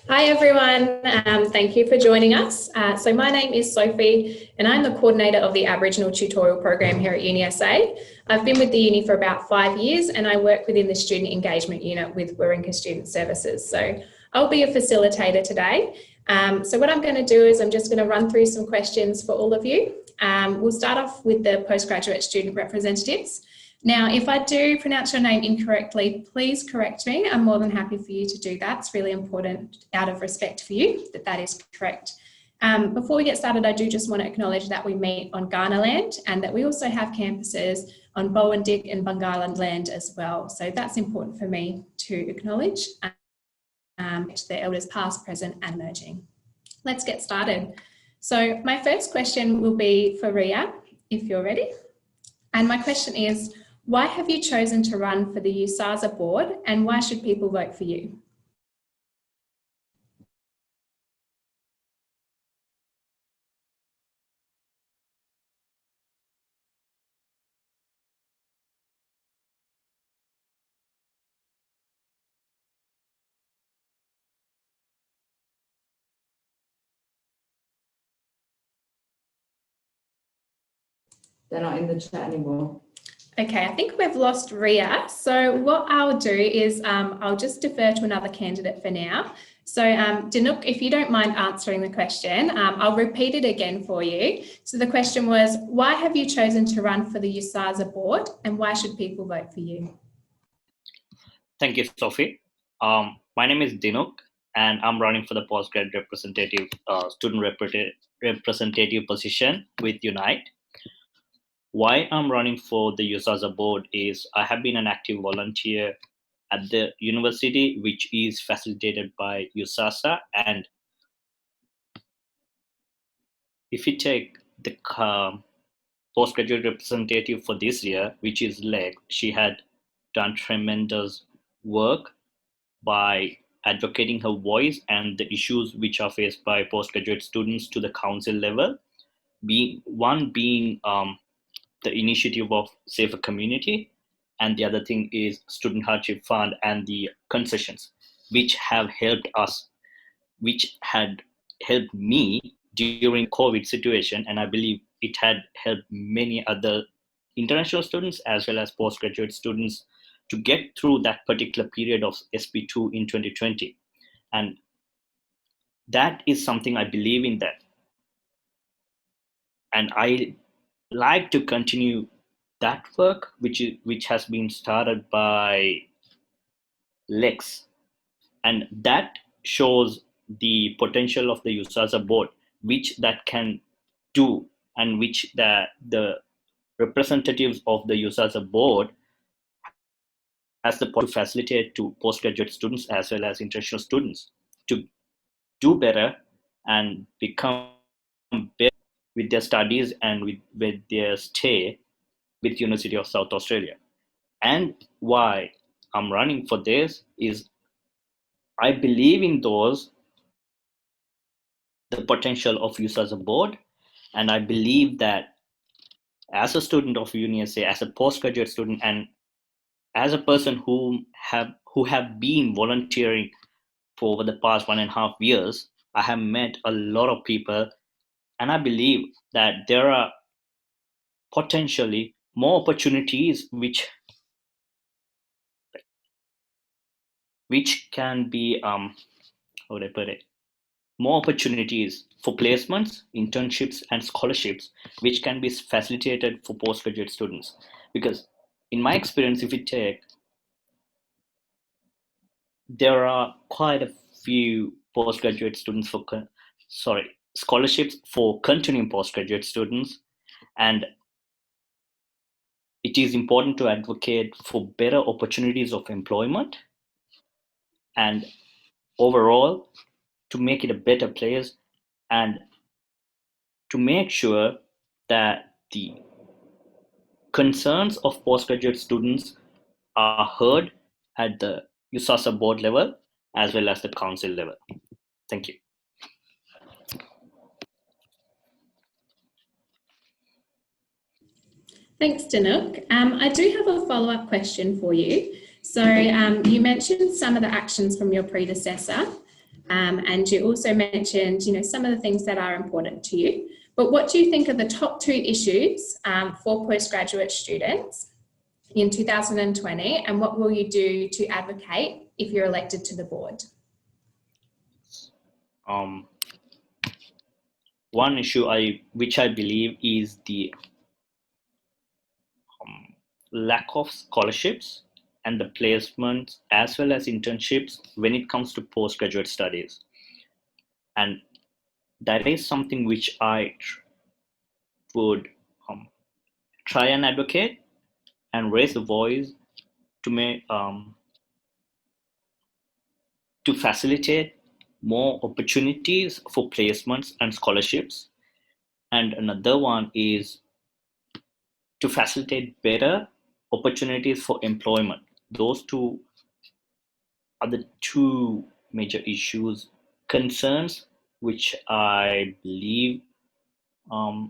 Hi everyone, thank you for joining us. So my name is Sophie and I'm the coordinator of the Aboriginal tutorial program here at USASA. I've been with the uni for about 5 years and I work within the student engagement unit with Warringah Student Services. So I'll be a facilitator today. So what I'm going to do is I'm just going to run through some questions for all of you. We'll start off with the postgraduate student representatives. Now, if I do pronounce your name incorrectly, please correct me. I'm more than happy for you to do that. It's really important out of respect for you that is correct. Before we get started, I do just want to acknowledge that we meet on Kaurna land and that we also have campuses on Bowendick and Bungarland land as well. So that's important for me to acknowledge the elders past, present and emerging. Let's get started. So my first question will be for Ria, if you're ready. And my question is, why have you chosen to run for the USASA board and why should people vote for you? They're not in the chat anymore. Okay, I think we've lost Ria. So what I'll do is I'll just defer to another candidate for now. So Dinook, if you don't mind answering the question, I'll repeat it again for you. So the question was, why have you chosen to run for the USASA board and why should people vote for you? Thank you, Sophie. My name is Dinook and I'm running for the postgrad representative, student representative position with Unite. Why I'm running for the USASA board is I have been an active volunteer at the university, which is facilitated by USASA. And if you take the postgraduate representative for this year, which is Leg, she had done tremendous work by advocating her voice and the issues which are faced by postgraduate students to the council level, being the initiative of Safer Community, and the other thing is Student Hardship Fund and the concessions, which have helped us, which had helped me during COVID situation, and I believe it had helped many other international students as well as postgraduate students to get through that particular period of SP2 in 2020. And that is something I believe in that. And I like to continue that work, which has been started by Lex. And that shows the potential of the USASA board, which that can do, and which the representatives of the USASA board has the power to facilitate to postgraduate students as well as international students to do better and become better with their studies and with their stay with University of South Australia. And why I'm running for this is I believe in the potential of USASA board, and I believe that as a student of UNISA, as a postgraduate student, and as a person who have been volunteering for over the past 1.5 years, I have met a lot of people, and I believe that there are potentially more opportunities which can be how would I put it? More opportunities for placements, internships, and scholarships, which can be facilitated for postgraduate students. Because in my experience, if you take, there are quite a few postgraduate students scholarships for continuing postgraduate students, and it is important to advocate for better opportunities of employment and overall to make it a better place and to make sure that the concerns of postgraduate students are heard at the USASA board level as well as the council level. Thank you. Thanks, Dinook. I do have a follow-up question for you. So you mentioned some of the actions from your predecessor. And you also mentioned, some of the things that are important to you. But what do you think are the top 2 issues for postgraduate students in 2020, and what will you do to advocate if you're elected to the board? One issue which I believe is the lack of scholarships and the placements as well as internships when it comes to postgraduate studies. And that is something which I would try and advocate and raise the voice to to facilitate more opportunities for placements and scholarships. And another one is to facilitate better opportunities for employment. Those two are the 2 major issues, concerns, which I believe are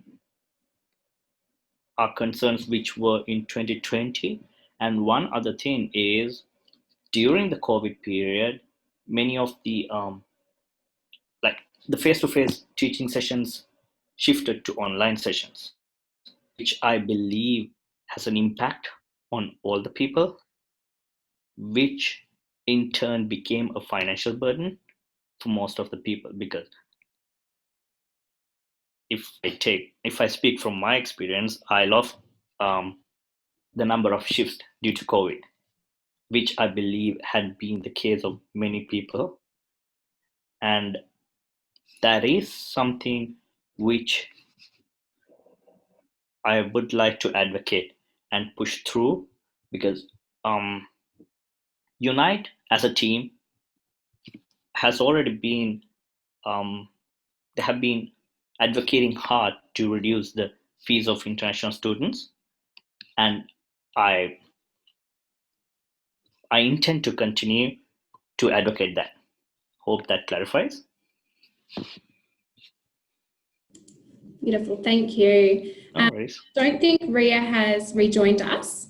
concerns which were in 2020. And one other thing is, during the COVID period, many of the like the face-to-face teaching sessions shifted to online sessions, which I believe has an impact on all the people, which in turn became a financial burden for most of the people. Because if I speak from my experience, I lost the number of shifts due to COVID, which I believe had been the case of many people. And that is something which I would like to advocate and push through, because Unite as a team has already been they have been advocating hard to reduce the fees of international students, and I intend to continue to advocate that. Hope that clarifies. Beautiful, thank you. No worries. Don't think Ria has rejoined us.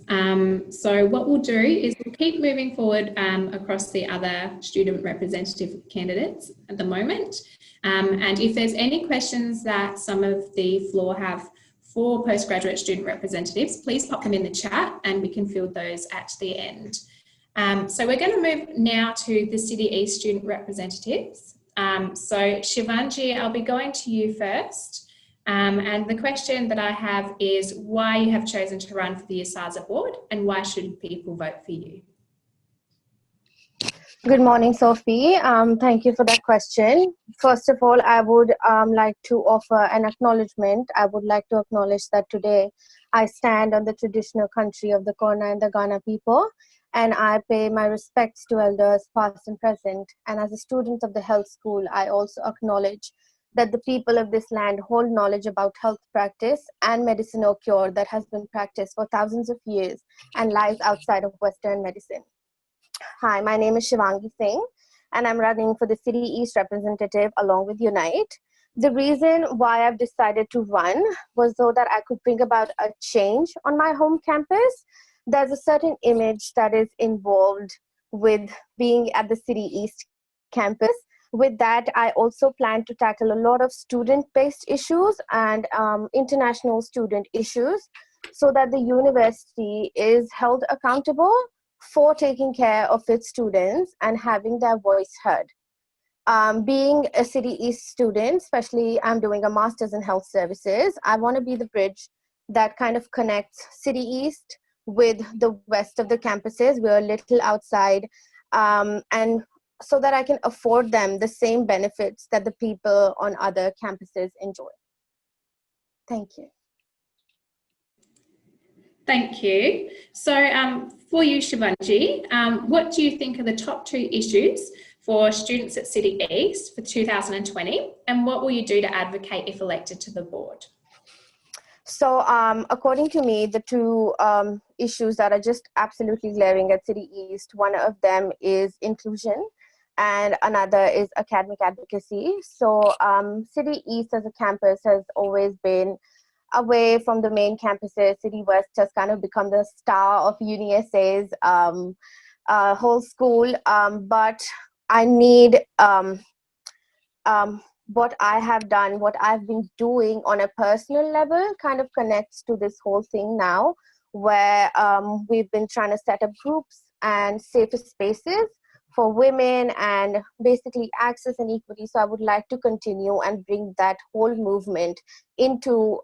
So what we'll do is we'll keep moving forward across the other student representative candidates at the moment. And if there's any questions that some of the floor have for postgraduate student representatives, please pop them in the chat and we can field those at the end. So we're going to move now to the City East student representatives. So Shivangi, I'll be going to you first. And the question that I have is why you have chosen to run for the USASA board and why should people vote for you? Good morning, Sophie. Thank you for that question. First of all, I would like to offer an acknowledgement. I would like to acknowledge that today I stand on the traditional country of the Kaurna and the Ghana people, and I pay my respects to elders past and present. And as a student of the health school, I also acknowledge that the people of this land hold knowledge about health practice and medicinal cure that has been practiced for thousands of years and lies outside of Western medicine. Hi, my name is Shivangi Singh, and I'm running for the City East representative along with Unite. The reason why I've decided to run was so that I could bring about a change on my home campus. There's a certain image that is involved with being at the City East campus. With that, I also plan to tackle a lot of student-based issues and international student issues so that the university is held accountable for taking care of its students and having their voice heard. Being a City East student, especially I'm doing a master's in health services, I want to be the bridge that kind of connects City East with the rest of the campuses. We're a little outside, and so that I can afford them the same benefits that the people on other campuses enjoy. Thank you. Thank you. So for you, Shivangi, what do you think are the top 2 issues for students at City East for 2020, and what will you do to advocate if elected to the board? So according to me, the 2 issues that are just absolutely glaring at City East, one of them is inclusion and another is academic advocacy. So City East as a campus has always been away from the main campuses. City West has kind of become the star of UniSA's whole school, but I need what I have done, what I've been doing on a personal level kind of connects to this whole thing now, where we've been trying to set up groups and safer spaces for women and basically access and equity. So I would like to continue and bring that whole movement into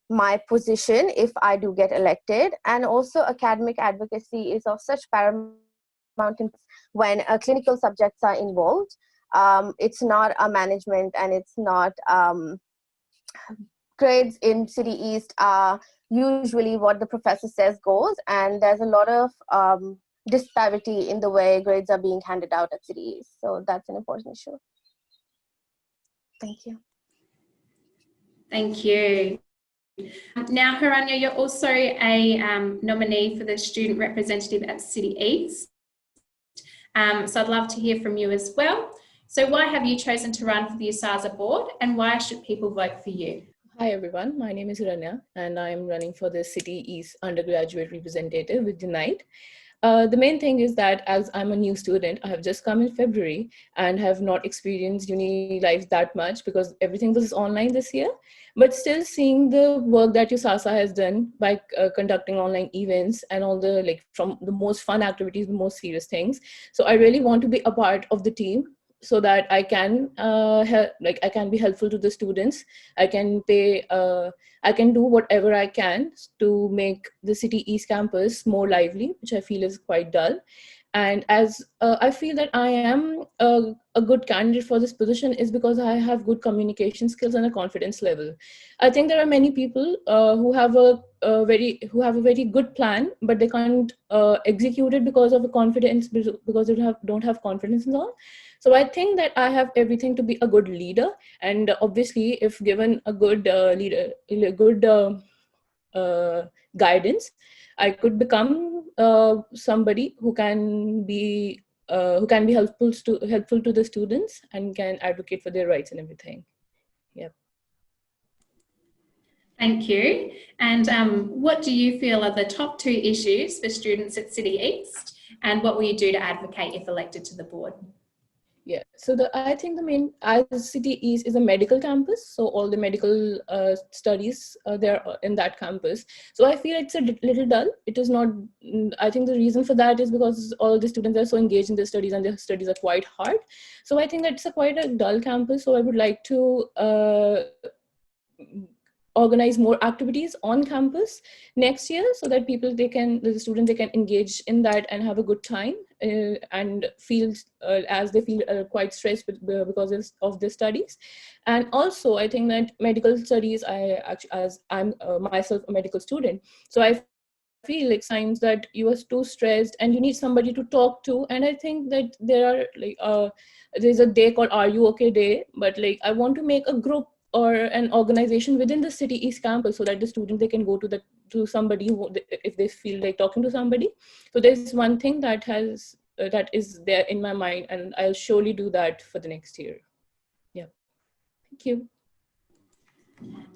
my position if I do get elected. And also academic advocacy is of such paramount importance when clinical subjects are involved. It's not a management, and it's not grades in City East are usually what the professor says goes, and there's a lot of disparity in the way grades are being handed out at City East. So that's an important issue. Thank you. Thank you. Now, Haranya, you're also a nominee for the student representative at City East. So I'd love to hear from you as well. So why have you chosen to run for the USASA board, and why should people vote for you? Hi everyone, my name is Hiranya and I am running for the City East undergraduate representative with Unite. The main thing is that as I'm a new student, I have just come in February and have not experienced uni life that much because everything was online this year, but still seeing the work that USASA has done by conducting online events and all the from the most fun activities, the most serious things. So I really want to be a part of the team so that I can I can be helpful to the students. I can I can do whatever I can to make the City East campus more lively, which I feel is quite dull. And as I feel that I am a good candidate for this position is because I have good communication skills and a confidence level. I think there are many people who have a very good plan, but they can't execute it because of a confidence, because they don't have confidence in all. So I think that I have everything to be a good leader, and obviously, if given a good guidance, I could become somebody who can be helpful to the students and can advocate for their rights and everything. Yeah. Thank you. And what do you feel are the top 2 issues for students at City East, and what will you do to advocate if elected to the board? Yeah, so I think the main, as City East is a medical campus, so all the medical studies they're in that campus. So I feel it's a little dull. It is not. I think the reason for that is because all the students are so engaged in their studies, and their studies are quite hard. So I think that's quite a dull campus. So I would like to organize more activities on campus next year so that the students they can engage in that and have a good time and feel as they feel quite stressed because of their studies. And also I think that medical studies, as I'm myself a medical student, so I feel like signs that you are too stressed and you need somebody to talk to. And I think that there are there's a day called Are You Okay Day, but I want to make a group or an organization within the City East campus so that the students they can go to somebody if they feel like talking to somebody. So there's one thing that is there in my mind, and I'll surely do that for the next year. Yeah. Thank you.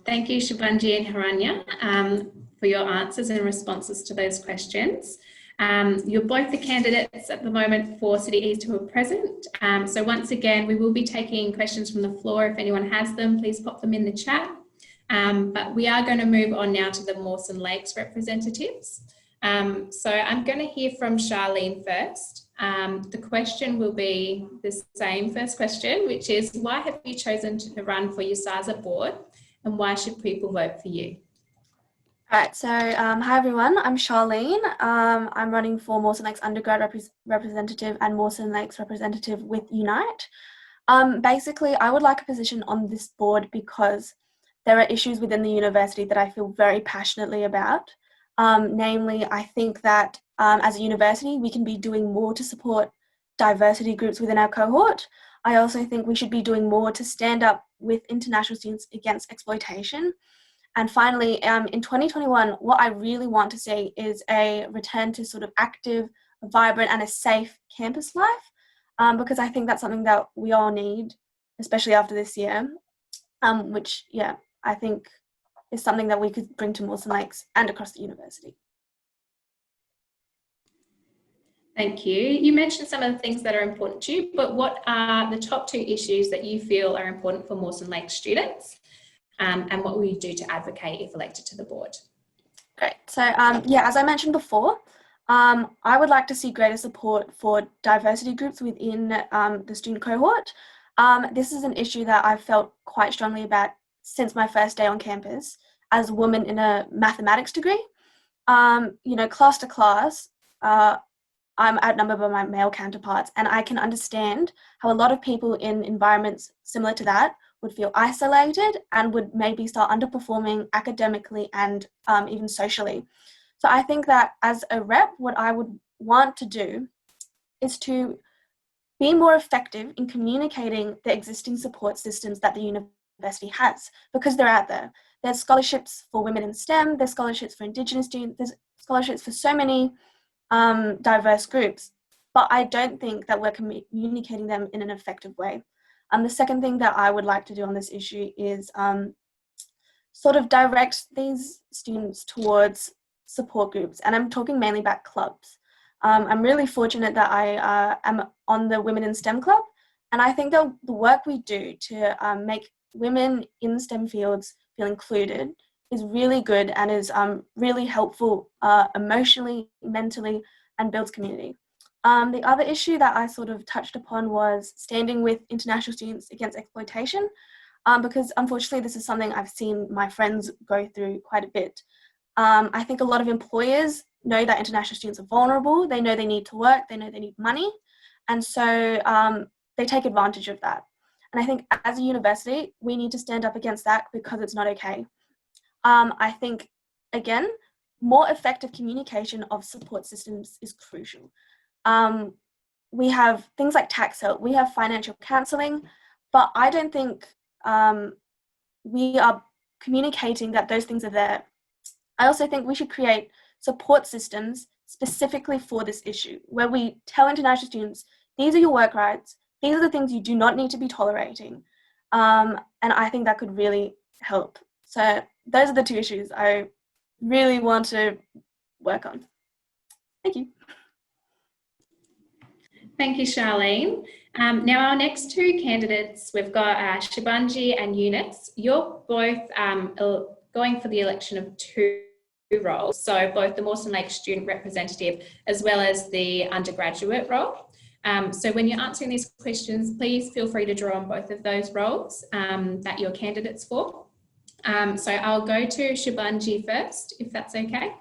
Thank you, Shivangi and Haranya, for your answers and responses to those questions. You're both the candidates at the moment for City East who are present. So once again, we will be taking questions from the floor. If anyone has them, please pop them in the chat. But we are going to move on now to the Mawson Lakes representatives. So I'm going to hear from Charlene first. The question will be the same first question, which is, why have you chosen to run for USASA board, and why should people vote for you? Alright, so hi everyone, I'm Charlene. I'm running for Mawson Lakes undergrad representative and Mawson Lakes representative with Unite. Basically, I would like a position on this board because there are issues within the university that I feel very passionately about. Namely, I think that as a university, we can be doing more to support diversity groups within our cohort. I also think we should be doing more to stand up with international students against exploitation. And finally, in 2021, what I really want to see is a return to sort of active, vibrant, and a safe campus life, because I think that's something that we all need, especially after this year, which, yeah, I think is something that we could bring to Mawson Lakes and across the university. Thank you. You mentioned some of the things that are important to you, but what are the top 2 issues that you feel are important for Mawson Lake students? And what will you do to advocate if elected to the board? Great. So, as I mentioned before, I would like to see greater support for diversity groups within the student cohort. This is an issue that I've felt quite strongly about since my first day on campus as a woman in a mathematics degree. Class to class, I'm outnumbered by my male counterparts, and I can understand how a lot of people in environments similar to that would feel isolated and would maybe start underperforming academically and even socially. So I think that as a rep, what I would want to do is to be more effective in communicating the existing support systems that the university has, because they're out there. There's scholarships for women in STEM, there's scholarships for Indigenous students, there's scholarships for so many diverse groups, but I don't think that we're communicating them in an effective way. The second thing that I would like to do on this issue is sort of direct these students towards support groups, and I'm talking mainly about clubs. I'm really fortunate that I am on the Women in STEM Club, and I think that the work we do to make women in STEM fields feel included is really good and is really helpful emotionally, mentally, and builds community. The other issue that I sort of touched upon was standing with international students against exploitation, because unfortunately this is something I've seen my friends go through quite a bit. I think a lot of employers know that international students are vulnerable, they know they need to work, they know they need money, and so they take advantage of that. And I think as a university, we need to stand up against that because it's not okay. I think, again, more effective communication of support systems is crucial. We have things like tax help, we have financial counselling, but I don't think we are communicating that those things are there. I also think we should create support systems specifically for this issue, where we tell international students, these are your work rights, these are the things you do not need to be tolerating. And I think that could really help. So those are the 2 issues I really want to work on. Thank you. Thank you, Charlene. Now our next 2 candidates, we've got Shivangi and Eunice. You're both going for the election of 2 roles, so both the Mawson Lake student representative as well as the undergraduate role. So when you're answering these questions, please feel free to draw on both of those roles that you're candidates for. So I'll go to Shivangi first, if that's okay.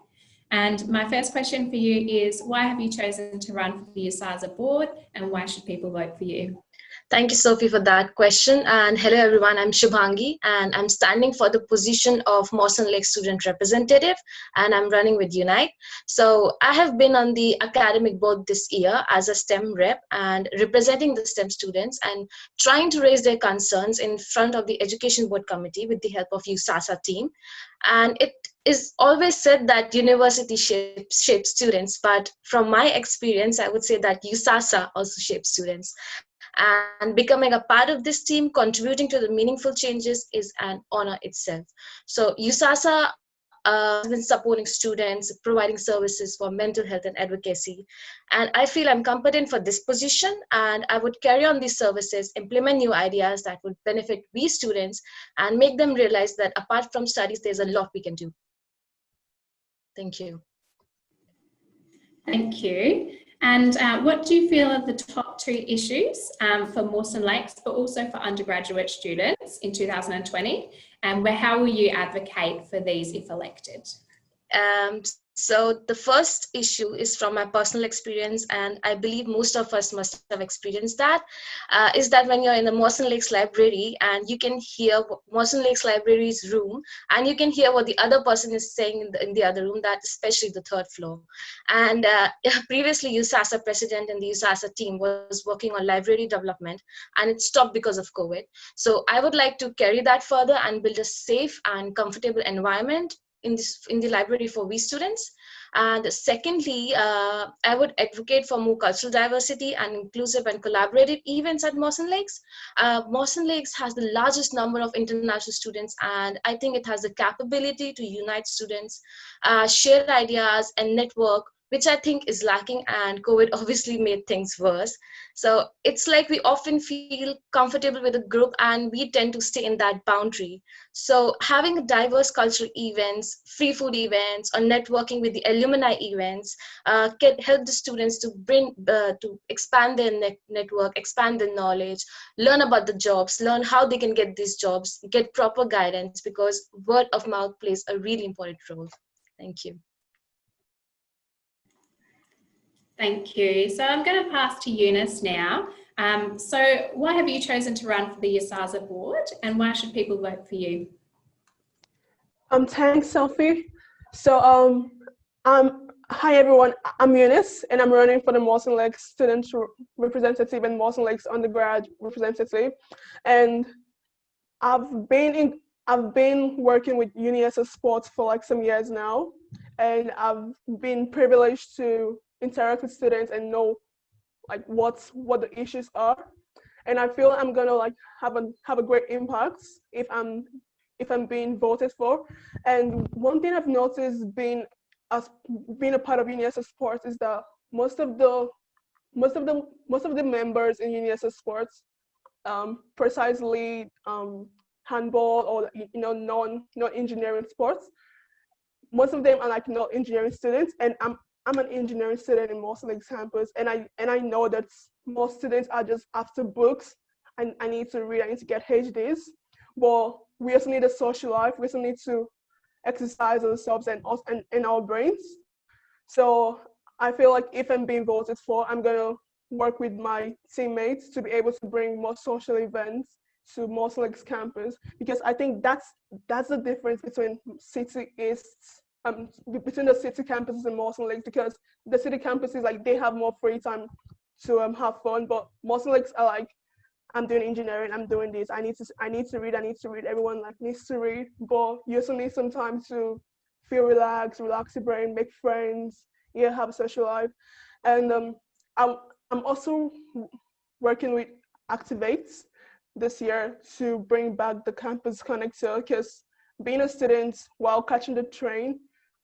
And my first question for you is, why have you chosen to run for the USASA board, and why should people vote for you? Thank you, Sophie, for that question. And hello, everyone. I'm Shivangi, and I'm standing for the position of Mawson Lake Student Representative, and I'm running with Unite. So I have been on the academic board this year as a STEM rep and representing the STEM students and trying to raise their concerns in front of the Education Board Committee with the help of USASA team. And it is always said that university shapes students, but from my experience, I would say that USASA also shapes students. And becoming a part of this team, contributing to the meaningful changes is an honor itself. So USASA has been supporting students, providing services for mental health and advocacy. And I feel I'm competent for this position, and I would carry on these services, implement new ideas that would benefit we students and make them realize that apart from studies, there's a lot we can do. Thank you. Thank you. And what do you feel are the top 2 issues for Mawson Lakes, but also for undergraduate students in 2020? And how will you advocate for these if elected? So the first issue is from my personal experience, and I believe most of us must have experienced that, is that when you're in the Mawson Lakes library and you can hear Mawson Lakes library's room and you can hear what the other person is saying in the other room, that especially the 3rd floor. And previously USASA president and the USASA team was working on library development, and it stopped because of COVID. So I would like to carry that further and build a safe and comfortable environment in the library for we students. And secondly, I would advocate for more cultural diversity and inclusive and collaborative events at Mawson Lakes. Mawson Lakes has the largest number of international students, and I think it has the capability to unite students, share ideas and network which I think is lacking, and COVID obviously made things worse. So it's like we often feel comfortable with a group and we tend to stay in that boundary. So having diverse cultural events, free food events, or networking with the alumni events can help the students to to expand their network, expand their knowledge, learn about the jobs, learn how they can get these jobs, get proper guidance, because word of mouth plays a really important role. Thank you. Thank you. So I'm going to pass to Eunice now. So why have you chosen to run for the USASA board, and why should people vote for you? Thanks, Sophie. So hi everyone, I'm Eunice and I'm running for the Mawson Lakes Student Representative and Mawson Lakes Undergrad Representative. And I've been working with USASA Sports for like some years now, and I've been privileged to interact with students and know like what the issues are. And I feel I'm gonna like have a great impact if I'm being voted for. And one thing I've noticed being a part of USASA Sports is that most of the members in USASA Sports, precisely handball or non-engineering sports, most of them are like not engineering students, and I'm an engineering student in Mawson Lakes campus, and I know that most students are just after books. I need to read, I need to get HDs, but we also need a social life. We also need to exercise ourselves and our brains. So I feel like if I'm being voted for, I'm gonna work with my teammates to be able to bring more social events to Mawson Lakes campus, because I think that's the difference between between the city campuses and Mawson Lakes, because the city campuses, like, they have more free time to have fun, but Mawson Lakes are like, I'm doing engineering, I'm doing this, I need to read, everyone like needs to read, but you also need some time to feel relaxed, relax your brain, make friends, have a social life. And I'm also working with Activates this year to bring back the campus connector, because being a student while catching the train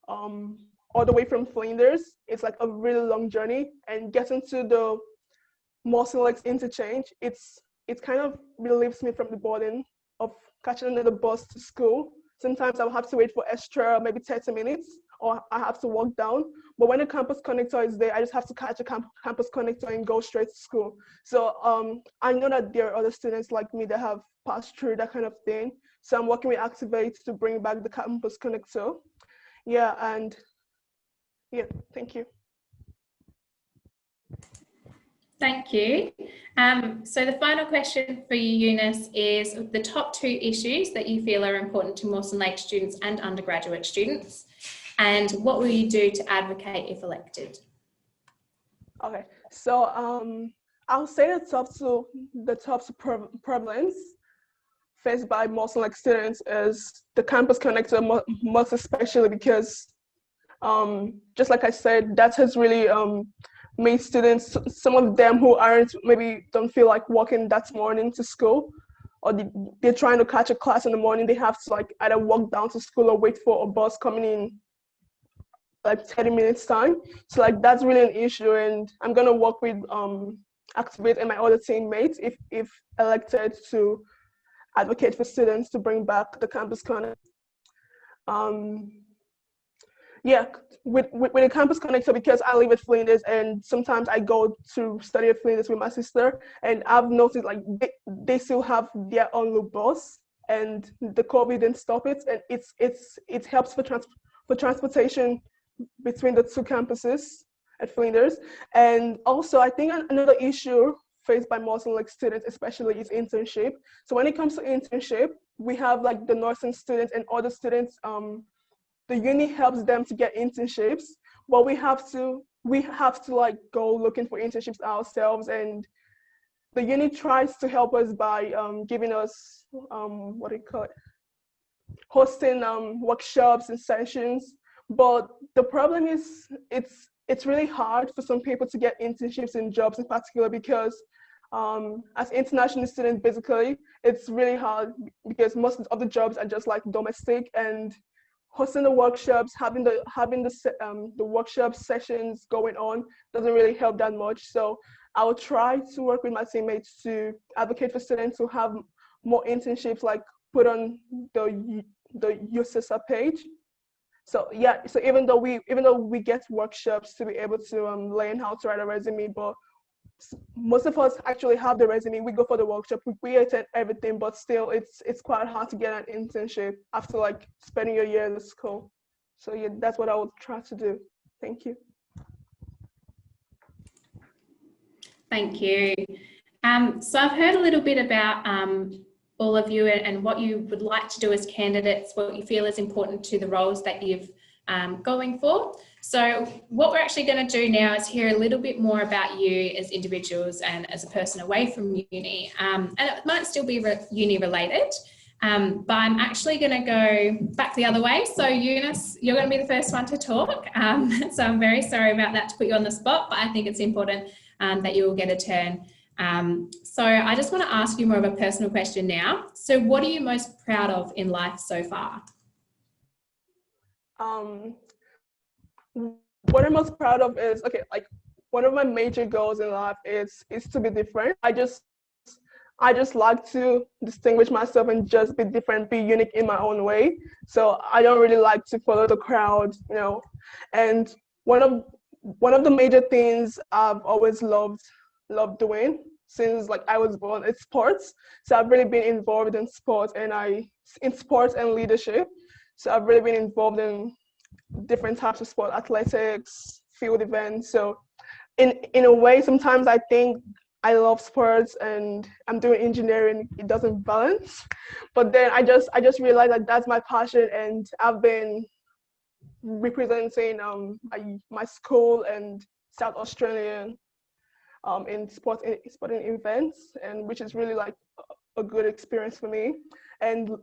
all the way from Flinders, it's like a really long journey, and getting to the Mawson Lakes interchange, it kind of relieves me from the burden of catching another bus to school. Sometimes I'll have to wait for extra, maybe 30 minutes, or I have to walk down. But when the campus connector is there, I just have to catch a campus connector and go straight to school. So I know that there are other students like me that have passed through that kind of thing. So I'm working with Activate to bring back the campus connector. Thank you. Thank you. So the final question for you, Eunice, is the top 2 issues that you feel are important to Mawson Lakes students and undergraduate students, and what will you do to advocate if elected? Okay, so I'll say the top two problems faced by Mawson Lakes students is the campus connector, most especially because, just like I said, that has really made students, some of them who maybe don't feel like walking that morning to school, or they're trying to catch a class in the morning, they have to like either walk down to school or wait for a bus coming in like 30 minutes time. So like that's really an issue, and I'm gonna work with Activate and my other teammates if elected to advocate for students to bring back the campus connect. With the campus connector, because I live at Flinders and sometimes I go to study at Flinders with my sister, and I've noticed like they still have their own little bus, and the COVID didn't stop it, and it helps for transportation between the 2 campuses at Flinders. And also I think another issue faced by Mawson Lakes students especially is internship. So when it comes to internship, we have like the nursing students and other students, the uni helps them to get internships, but we have to like go looking for internships ourselves, and the uni tries to help us by giving us hosting workshops and sessions. But the problem is it's really hard for some people to get internships and jobs in particular, because as international students, basically it's really hard because most of the jobs are just like domestic, and hosting the workshops, having the workshop sessions going on doesn't really help that much. So I will try to work with my teammates to advocate for students to have more internships, like put on the USASA page. So yeah, so even though we get workshops to be able to learn how to write a resume, but most of us actually have the resume. We go for the workshop, we attend everything, but still it's quite hard to get an internship after like spending your year in the school. So yeah, that's what I would try to do. Thank you. Thank you. So I've heard a little bit about all of you and what you would like to do as candidates, what you feel is important to the roles that you've going for. So what we're actually going to do now is hear a little bit more about you as individuals and as a person away from uni. And it might still be uni related, but I'm actually going to go back the other way. So Eunice, you're going to be the first one to talk. So I'm very sorry about that, to put you on the spot, but I think it's important that you will get a turn. So I just want to ask you more of a personal question now. So what are you most proud of in life so far? What I'm most proud of is, okay, like one of my major goals in life is to be different. I just like to distinguish myself and just be different, be unique in my own way. So I don't really like to follow the crowd, you know. And one of the major things I've always loved doing since like I was born is sports. So I've really been involved in sports and leadership. So I've really been involved in different types of sport, athletics, field events. So in a way, sometimes I think I love sports and I'm doing engineering, it doesn't balance. But then I just realized that that's my passion, and I've been representing my school and South Australia in sporting events, and which is really like a good experience for me. And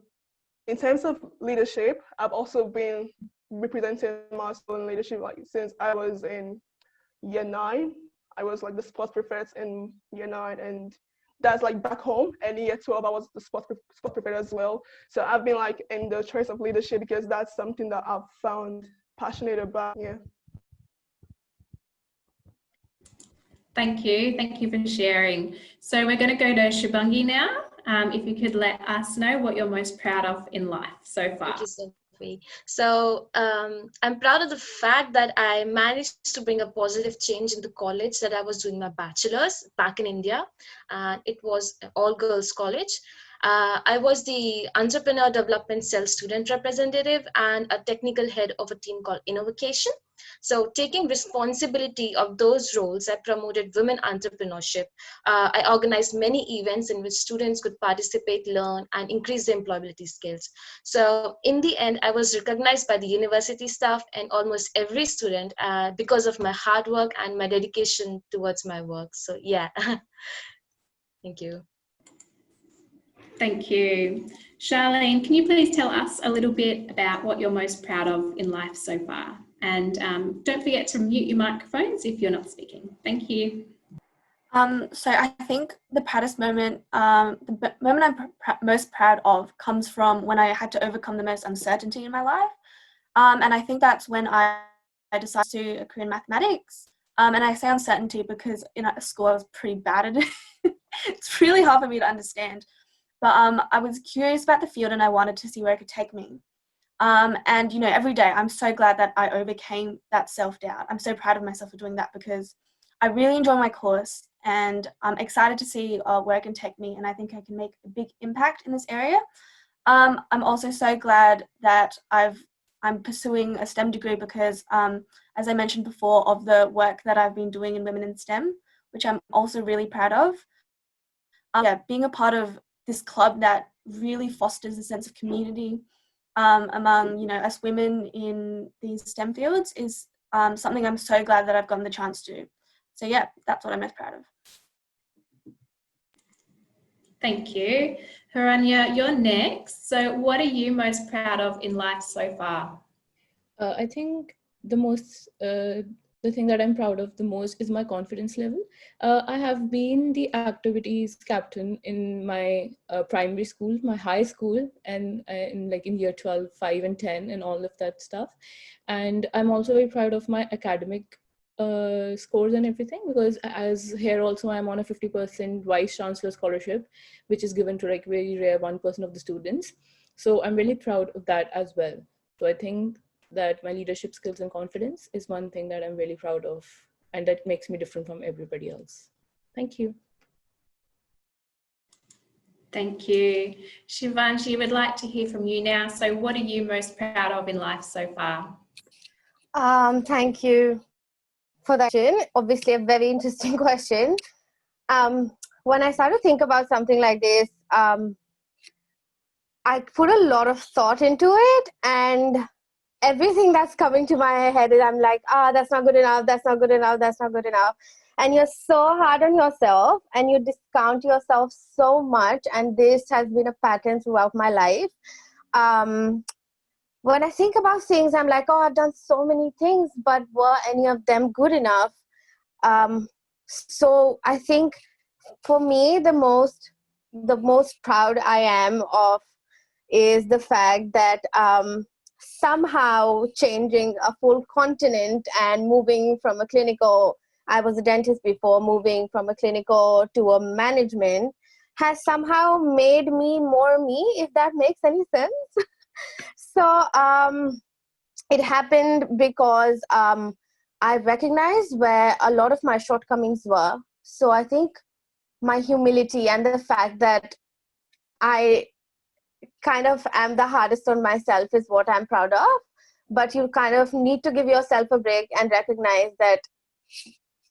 in terms of leadership, I've also been representing my school in leadership like since I was in year 9. I was like the sports prefect in year 9, and that's like back home. And year 12, I was the sports prefect as well. So I've been like in the choice of leadership because that's something that I've found passionate about. Yeah. Thank you for sharing. So we're going to go to Shivangi now. If you could let us know what you're most proud of in life so far. Thank you, Sophie. So I'm proud of the fact that I managed to bring a positive change in the college that I was doing my bachelor's back in India, and it was an all-girls college. I was the Entrepreneur Development Cell student representative and a technical head of a team called Innovation. So taking responsibility of those roles, I promoted women entrepreneurship. I organized many events in which students could participate, learn, and increase their employability skills. So in the end, I was recognized by the university staff and almost every student because of my hard work and my dedication towards my work. So yeah, thank you. Thank you. Charlene, can you please tell us a little bit about what you're most proud of in life so far? And don't forget to mute your microphones if you're not speaking. Thank you. So I think the proudest moment, the moment I'm most proud of comes from when I had to overcome the most uncertainty in my life. And I think that's when I decided to do a career in mathematics. And I say uncertainty because at school I was pretty bad at it. It's really hard for me to understand. But I was curious about the field and I wanted to see where it could take me. And every day I'm so glad that I overcame that self-doubt. I'm so proud of myself for doing that because I really enjoy my course and I'm excited to see where it can take me, and I think I can make a big impact in this area. I'm also so glad that I'm pursuing a STEM degree because, as I mentioned before, of the work that I've been doing in Women in STEM, which I'm also really proud of. Being a part of this club that really fosters a sense of community among us women in these STEM fields is something I'm so glad that I've gotten the chance to do. So yeah, that's what I'm most proud of. Thank you. Haranya, you're next. So what are you most proud of in life so far? I think the most the thing that I'm proud of the most is my confidence level. I have been the activities captain in my primary school, my high school, and in year 12, 5 and 10 and all of that stuff. And I'm also very proud of my academic scores and everything, because as here also I'm on a 50% vice chancellor scholarship, which is given to like very rare 1% of the students. So I'm really proud of that as well. So I think that my leadership skills and confidence is one thing that I'm really proud of, and that makes me different from everybody else. Thank you. Thank you. Shivangi, we'd like to hear from you now. So what are you most proud of in life so far? Thank you for that question. Obviously a very interesting question. When I started to think about something like this, I put a lot of thought into it, and everything that's coming to my head is I'm like, that's not good enough, that's not good enough, that's not good enough. And you're so hard on yourself and you discount yourself so much. And this has been a pattern throughout my life. When I think about things, I'm like, I've done so many things, but were any of them good enough? So I think for me, the most proud I am of is the fact that somehow changing a full continent and moving from a clinical, I was a dentist before, moving from a clinical to a management has somehow made me more me, if that makes any sense. So it happened because I recognized where a lot of my shortcomings were. So I think my humility and the fact that I kind of am the hardest on myself is what I'm proud of. But you kind of need to give yourself a break and recognize that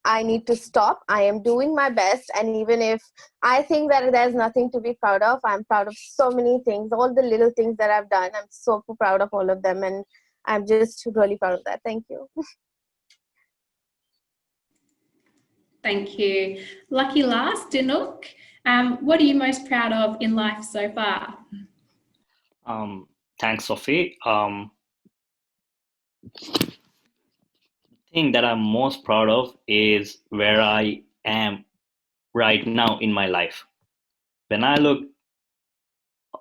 I need to stop. I am doing my best. And even if I think that there's nothing to be proud of, I'm proud of so many things, all the little things that I've done. I'm so proud of all of them. And I'm just really proud of that. Thank you. Thank you. Lucky last, Dinuk. What are you most proud of in life so far? Thanks, Sophie. The thing that I'm most proud of is where I am right now in my life. When I look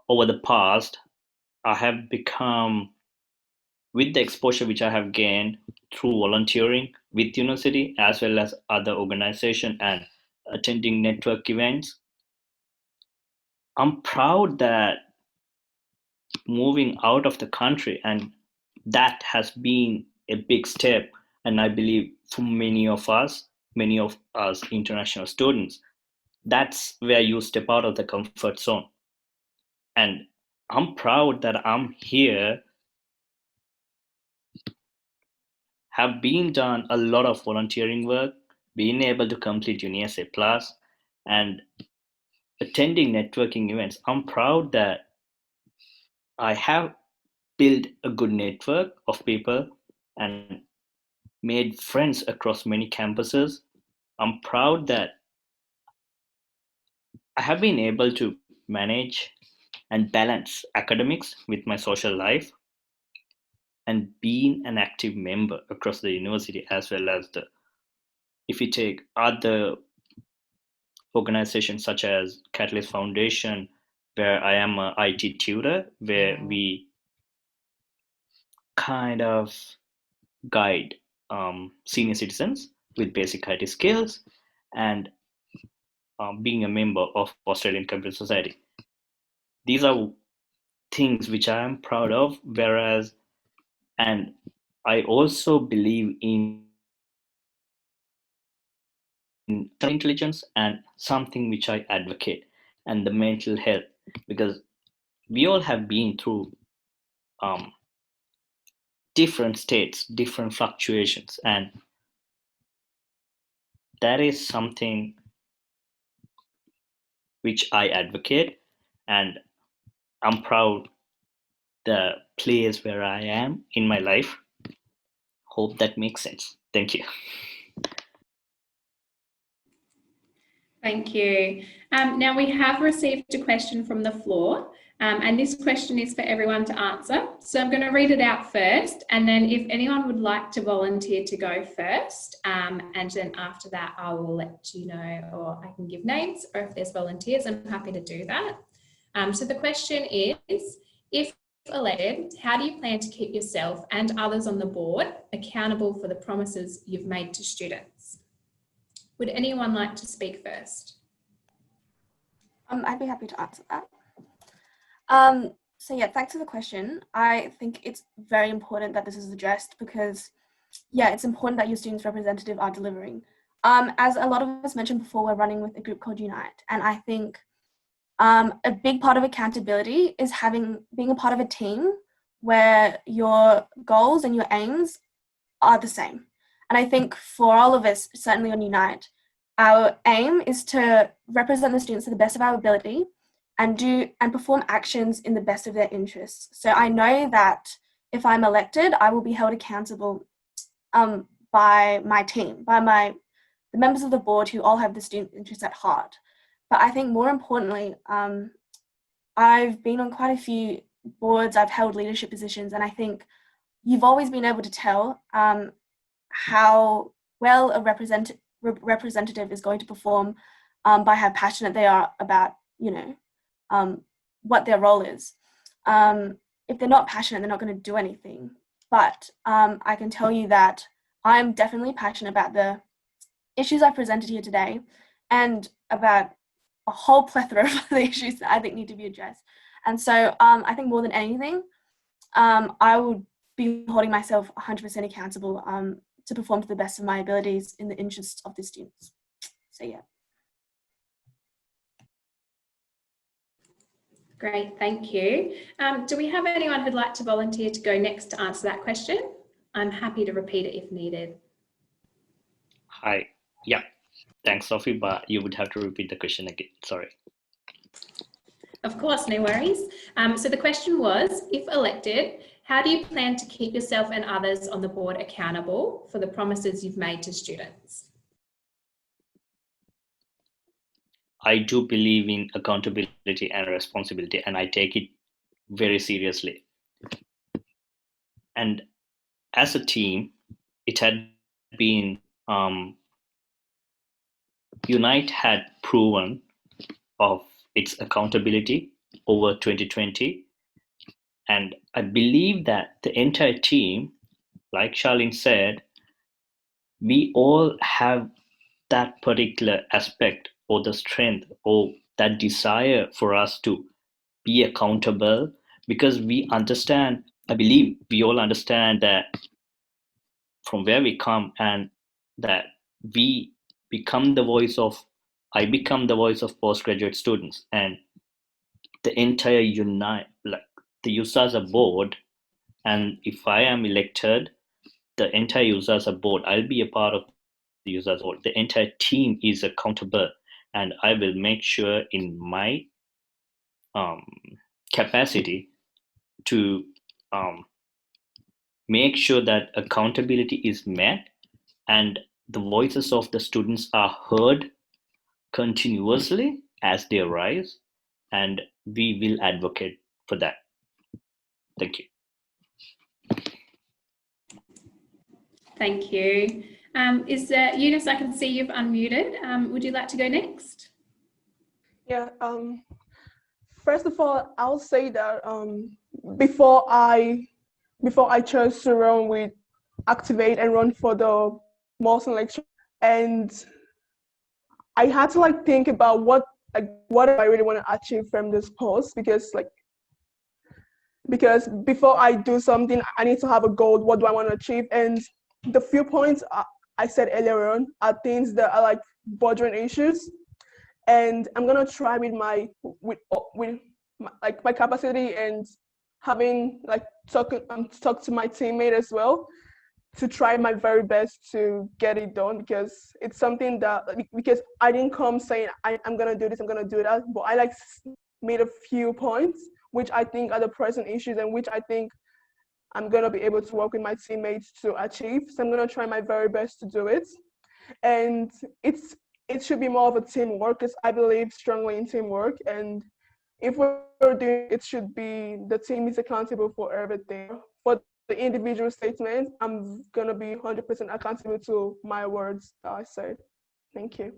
over the past, I have become, with the exposure which I have gained through volunteering with university as well as other organizations and attending network events, I'm proud that moving out of the country, and that has been a big step. And I believe for many of us international students, that's where you step out of the comfort zone. And I'm proud that I'm here, have been done a lot of volunteering work, being able to complete USASA Plus, and attending networking events. I'm proud that I have built a good network of people and made friends across many campuses. I'm proud that I have been able to manage and balance academics with my social life and being an active member across the university, as well as if you take other organizations such as Catalyst Foundation, where I am an IT tutor, where we kind of guide senior citizens with basic IT skills, and being a member of Australian Computer Society. These are things which I am proud of, and I also believe in intelligence and something which I advocate, and the mental health, because we all have been through different states, different fluctuations, and that is something which I advocate, and I'm proud the place where I am in my life. Hope that makes sense. Thank you. Thank you. Now we have received a question from the floor. And this question is for everyone to answer. So I'm going to read it out first, and then if anyone would like to volunteer to go first, and then after that I will let you know, or I can give names, or if there's volunteers, I'm happy to do that. So the question is, if elected, how do you plan to keep yourself and others on the board accountable for the promises you've made to students? Would anyone like to speak first? I'd be happy to answer that. So yeah, thanks for the question. I think it's very important that this is addressed because, yeah, it's important that your students' representative are delivering. As a lot of us mentioned before, we're running with a group called Unite, and I think a big part of accountability is being a part of a team where your goals and your aims are the same. And I think for all of us, certainly on Unite, our aim is to represent the students to the best of our ability and perform actions in the best of their interests. So I know that if I'm elected, I will be held accountable by my team, by the members of the board who all have the student interests at heart. But I think more importantly, I've been on quite a few boards, I've held leadership positions, and I think you've always been able to tell how well a representative is going to perform by how passionate they are about, what their role is. If they're not passionate, they're not going to do anything. But I can tell you that I'm definitely passionate about the issues I've presented here today and about a whole plethora of other issues that I think need to be addressed. And so I think more than anything, I would be holding myself 100% accountable to perform to the best of my abilities in the interests of the students. So yeah. Great, thank you. Do we have anyone who'd like to volunteer to go next to answer that question? I'm happy to repeat it if needed. Hi. Yeah. Thanks, Sophie, but you would have to repeat the question again. Sorry. Of course, no worries. So the question was, if elected, how do you plan to keep yourself and others on the board accountable for the promises you've made to students? I do believe in accountability and responsibility, and I take it very seriously. And as a team, it had been Unite had proven of its accountability over 2020, and I believe that the entire team, like Charlene said, we all have that particular aspect or the strength or that desire for us to be accountable, because we understand, I believe we all understand that from where we come, and that we become the voice of, I become the voice of postgraduate students, and the entire Unite, like the USASA board, and if I am elected, the entire USASA board, I'll be a part of the USASA board. The entire team is accountable, and I will make sure in my capacity to make sure that accountability is met and the voices of the students are heard continuously as they arise, and we will advocate for that. Thank you. Thank you. Eunice, I can see you've unmuted. Would you like to go next? Yeah. First of all, I'll say that before I chose to run with Activate and run for the Mawson lecture, and I had to think about what I really want to achieve from this post, because before I do something, I need to have a goal. What do I want to achieve? And the few points I said earlier on are things that are bordering issues, and I'm gonna try with my capacity and having talk to my teammate as well, to try my very best to get it done, because it's something that because I didn't come saying I'm gonna do this, I'm gonna do that, but I made a few points which I think are the present issues and which I think I'm gonna be able to work with my teammates to achieve. So I'm gonna try my very best to do it, and it should be more of a teamwork, because I believe strongly in teamwork, and if we're doing, it should be the team is accountable for everything. For the individual statements, I'm gonna be 100% accountable to my words that I said. Thank you.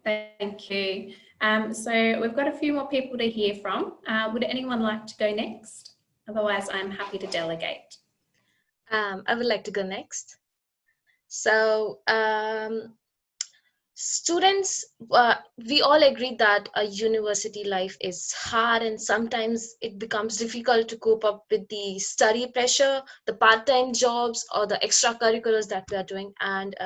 Thank you. So we've got a few more people to hear from. Would anyone like to go next? Otherwise, I'm happy to delegate. I would like to go next. So students, we all agree that a university life is hard and sometimes it becomes difficult to cope up with the study pressure, the part-time jobs or the extracurriculars that we are doing. And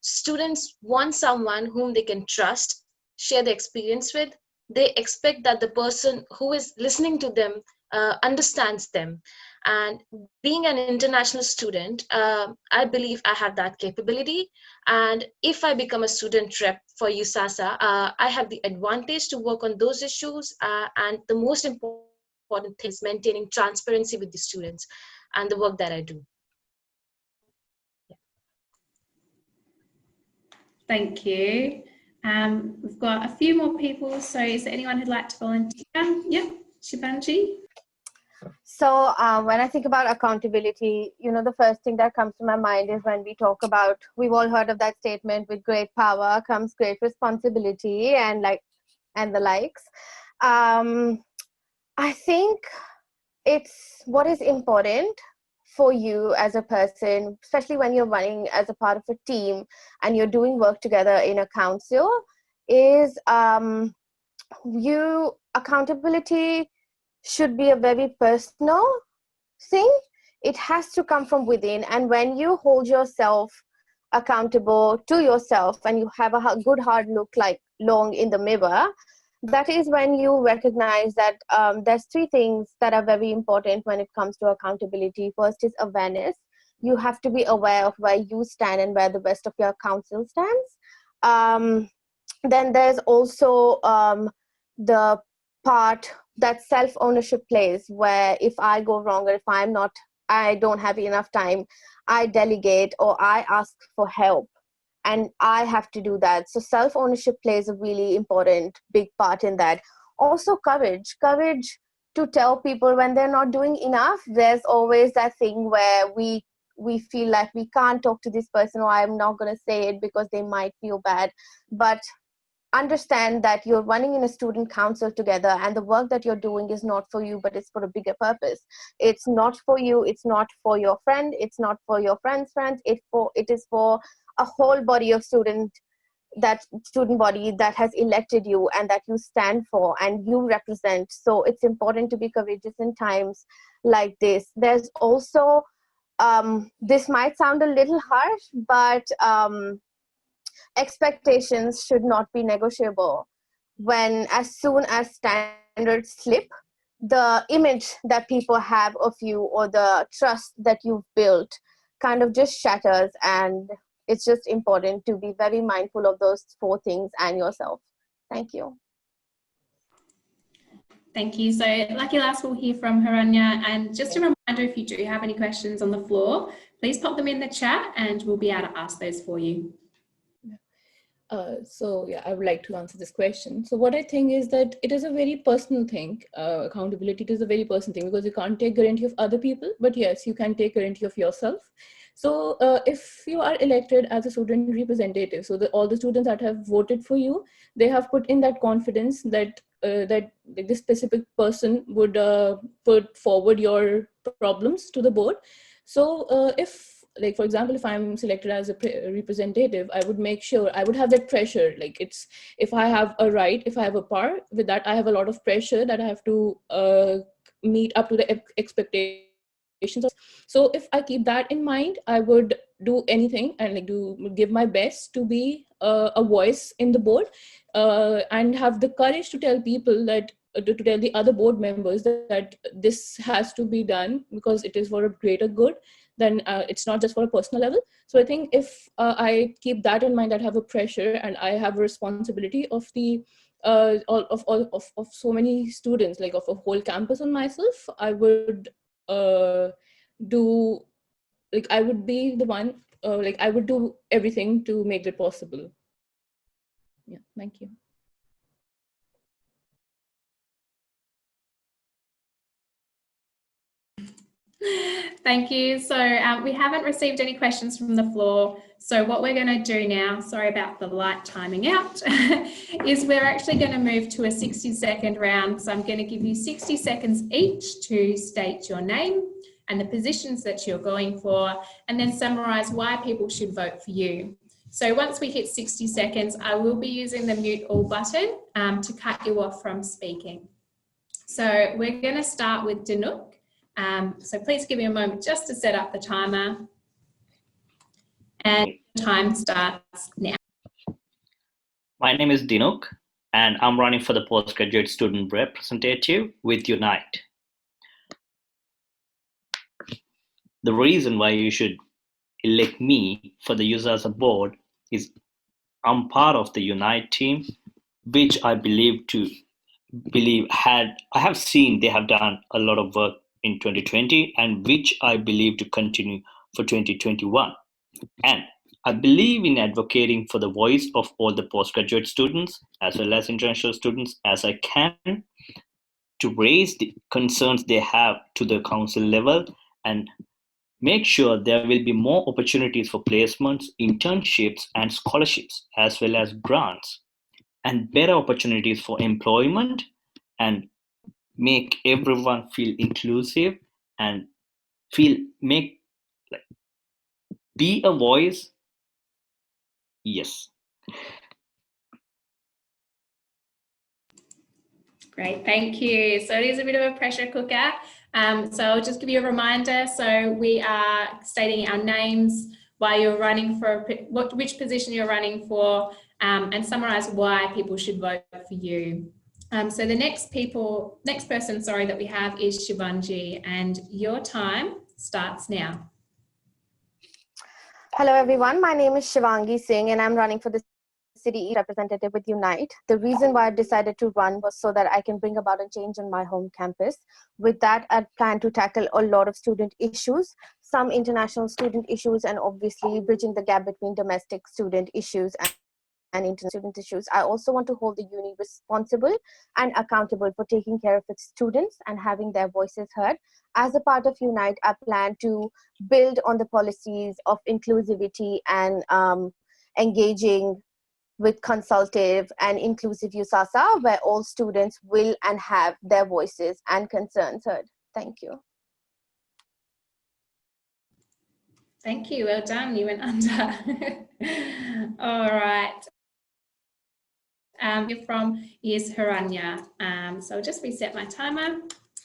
students want someone whom they can trust, share the experience with. They expect that the person who is listening to them understands them. And being an international student, I believe I have that capability. And if I become a student rep for USASA, I have the advantage to work on those issues. And the most important thing is maintaining transparency with the students and the work that I do. Thank you. We've got a few more people. So is there anyone who'd like to volunteer? Yeah, Shivangi. So when I think about accountability, the first thing that comes to my mind is when we talk about, we've all heard of that statement, with great power comes great responsibility and the likes. I think it's what is important for you as a person, especially when you're running as a part of a team and you're doing work together in a council, is accountability should be a very personal thing. It has to come from within. And when you hold yourself accountable to yourself and you have a good hard look long in the mirror, that is when you recognize that there's three things that are very important when it comes to accountability. First is awareness. You have to be aware of where you stand and where the rest of your council stands. Then there's also the part that self-ownership plays, where if I go wrong or if I don't have enough time, I delegate or I ask for help. And I have to do that. So self-ownership plays a really important, big part in that. Also courage to tell people when they're not doing enough. There's always that thing where we feel like we can't talk to this person, or I'm not going to say it because they might feel bad. But understand that you're running in a student council together, and the work that you're doing is not for you, but it's for a bigger purpose. It's not for you, it's not for your friend, it's not for your friend's friends, it is for a whole body of student body that has elected you and that you stand for and you represent. So it's important to be courageous in times like this. There's also this might sound a little harsh, but expectations should not be negotiable. As soon as standards slip, the image that people have of you or the trust that you've built kind of just shatters, and it's just important to be very mindful of those four things and yourself. Thank you. Thank you. So lucky last, we'll hear from Haranya. And just a reminder, if you do have any questions on the floor, please pop them in the chat and we'll be able to ask those for you. I would like to answer this question. So what I think is that it is a very personal thing. Accountability is a very personal thing, because you can't take guarantee of other people, but yes, you can take guarantee of yourself. So if you are elected as a student representative, so all the students that have voted for you, they have put in that confidence that this specific person would put forward your problems to the board. So if, like, for example, if I'm selected as a representative, I would make sure I would have that pressure. Like, if I have a right, if I have a power, with that I have a lot of pressure that I have to meet up to the expectations. So if I keep that in mind, I would do anything and give my best to be a voice in the board, and have the courage to tell people that to tell the other board members that this has to be done because it is for a greater good. Then it's not just for a personal level. So I think if I keep that in mind, that I have a pressure and I have a responsibility of the of so many students, like of a whole campus on myself, I would I would be the one, I would do everything to make that possible. Yeah, thank you. Thank you. So we haven't received any questions from the floor. So what we're going to do now, sorry about the light timing out, is we're actually going to move to a 60-second round. So I'm going to give you 60 seconds each to state your name and the positions that you're going for, and then summarise why people should vote for you. So once we hit 60 seconds, I will be using the mute all button to cut you off from speaking. So we're going to start with Dinook. So please give me a moment just to set up the timer, and time starts now. My name is Dinuk, and I'm running for the Postgraduate Student Representative with Unite. The reason why you should elect me for the USASA board is I'm part of the Unite team, which I have seen they have done a lot of work in 2020, and which I believe to continue for 2021. And I believe in advocating for the voice of all the postgraduate students as well as international students as I can, to raise the concerns they have to the council level and make sure there will be more opportunities for placements, internships, and scholarships, as well as grants, and better opportunities for employment, and make everyone feel inclusive and be a voice. Yes. Great, thank you. So it is a bit of a pressure cooker. So I'll just give you a reminder. So we are stating our names, why you're running for, which position you're running for, and summarise why people should vote for you. So the next person, that we have is Shivangi, and your time starts now. Hello, everyone. My name is Shivangi Singh, and I'm running for the City East representative with Unite. The reason why I decided to run was so that I can bring about a change on my home campus. With that, I plan to tackle a lot of student issues, some international student issues, and obviously bridging the gap between domestic student issues and international student issues. I also want to hold the uni responsible and accountable for taking care of its students and having their voices heard. As a part of Unite, I plan to build on the policies of inclusivity and engaging with consultative and inclusive USASA, where all students will and have their voices and concerns heard. Thank you. Thank you, well done, you went under. All right. You're from is Hiranya. So I'll just reset my timer,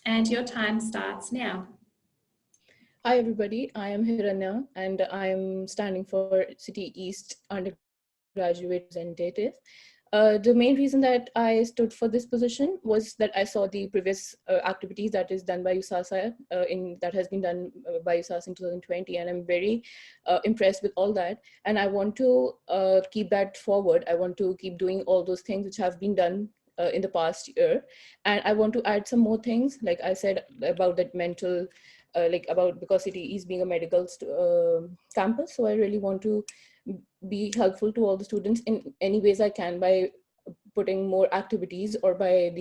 and your time starts now. Hi, everybody. I am Hiranya, and I'm standing for City East undergraduate representative. The main reason that I stood for this position was that I saw the previous activities that is done by USASA that has been done by USASA in 2020, and I'm very impressed with all that. And I want to keep that forward. I want to keep doing all those things which have been done in the past year, and I want to add some more things, like I said about that mental, because City East being a medical campus, so I really want to be helpful to all the students in any ways I can by putting more activities, or by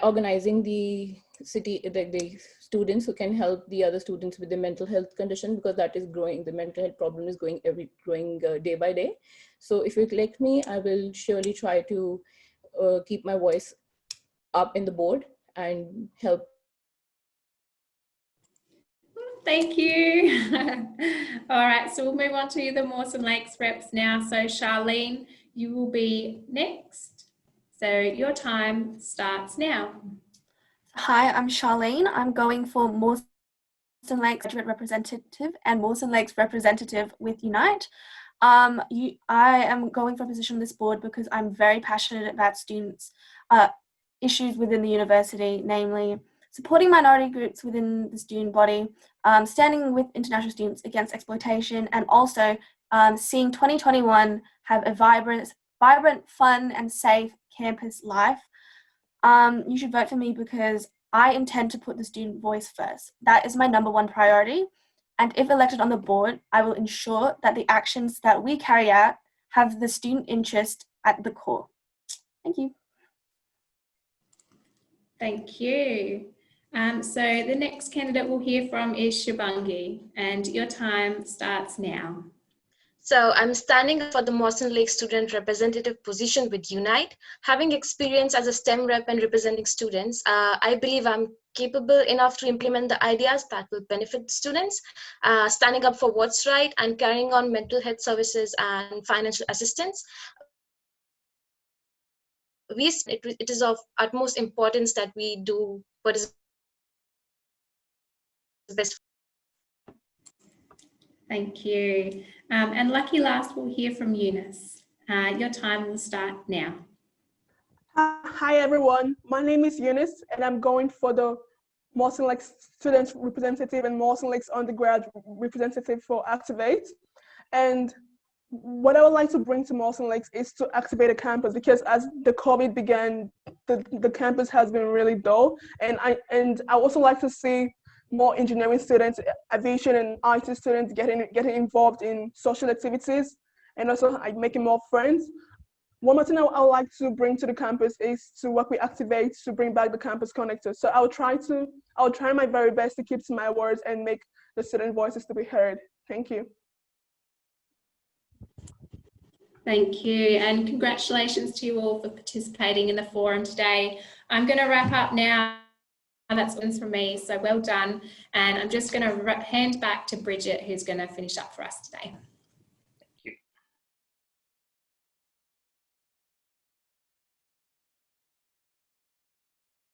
organizing the students who can help the other students with the mental health condition, because that is growing. The mental health problem is growing day by day. So if you elect me, I will surely try to keep my voice up in the board and help. Thank you. All right, so we'll move on to the Mawson Lakes reps now. So Charlene, you will be next. So your time starts now. Hi, I'm Charlene. I'm going for Mawson Lakes Graduate Representative and Mawson Lakes Representative with Unite. I am going for a position on this board because I'm very passionate about students' issues within the university, namely supporting minority groups within the student body, standing with international students against exploitation, and also seeing 2021 have a vibrant, fun, and safe campus life. You should vote for me because I intend to put the student voice first. That is my #1 priority. And if elected on the board, I will ensure that the actions that we carry out have the student interest at the core. Thank you. Thank you. So the next candidate we'll hear from is Shivangi, and your time starts now. So I'm standing for the Mawson Lake student representative position with Unite. Having experience as a STEM rep and representing students, I believe I'm capable enough to implement the ideas that will benefit students, standing up for what's right and carrying on mental health services and financial assistance. It is of utmost importance that we do what is best. Thank you. And lucky last, we'll hear from Eunice. Your time will start now. Hi everyone, my name is Eunice and I'm going for the Mawson Lake student representative and Mawson Lake's undergrad representative for Activate. And what I would like to bring to Mawson Lakes is to activate a campus, because as the COVID began, the campus has been really dull. And I also like to see more engineering students, aviation and IT students getting involved in social activities, and also making more friends. One more thing I would like to bring to the campus is to work with Activate to bring back the campus connector. So I'll try my very best to keep to my words and make the student voices to be heard. Thank you. Thank you, and congratulations to you all for participating in the forum today. I'm going to wrap up now. That's all from me, so well done. And I'm just going to hand back to Bridget, who's going to finish up for us today.